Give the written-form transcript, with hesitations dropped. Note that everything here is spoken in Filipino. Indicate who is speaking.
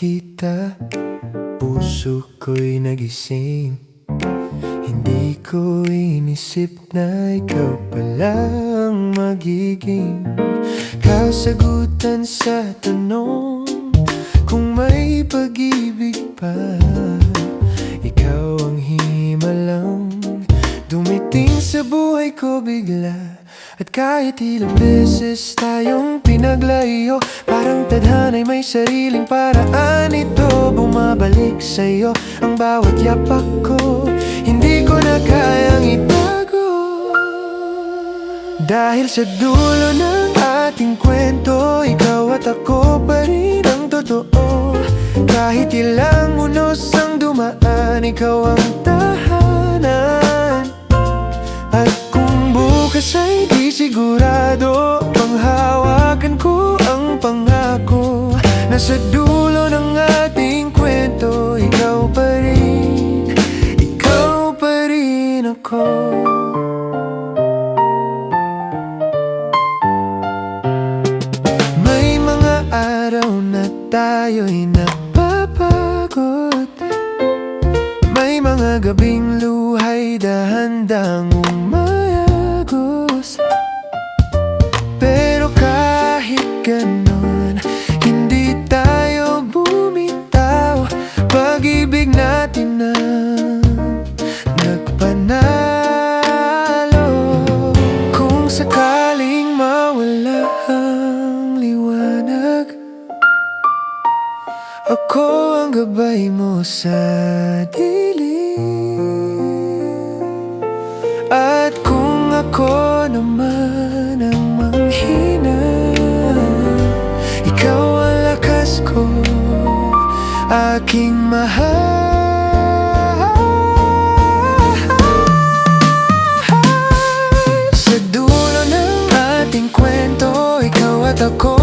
Speaker 1: kita, puso ko'y nagising. Hindi ko inisip na ikaw palang magiging kasagutan sa tanong kung may pag-ibig pa. Ikaw ang himalang dumiting sa buhay ko bigla. At kahit ilang beses tayong pinaglayo, parang tadhana'y may sariling paraan. Ito bumabalik sa'yo ang bawat yapak ko, hindi ko na kayang itago. Dahil sa dulo ng ating kwento, ikaw at ako pa rin ang totoo. Kahit ilang unos ang dumaan, ikaw ang tahanan. At kung bukas ay di sigurado, panghawakan ko ang pangako na sa dulo ng ating kwento, ikaw pa rin ako. May mga araw na tayo'y napapagod, may mga gabing luhay dahan-dahang umayagos. Pero kahit ganon, hindi tayo bumitaw. Pag-ibig natin na nagpanalo. Kung sakaling mawala ang liwanag, ako ang gabay mo sa dilim. At kung ako naman ang manghina, ikaw ang lakas ko, aking mahal. Sa dulo ng ating kwento, ikaw at ako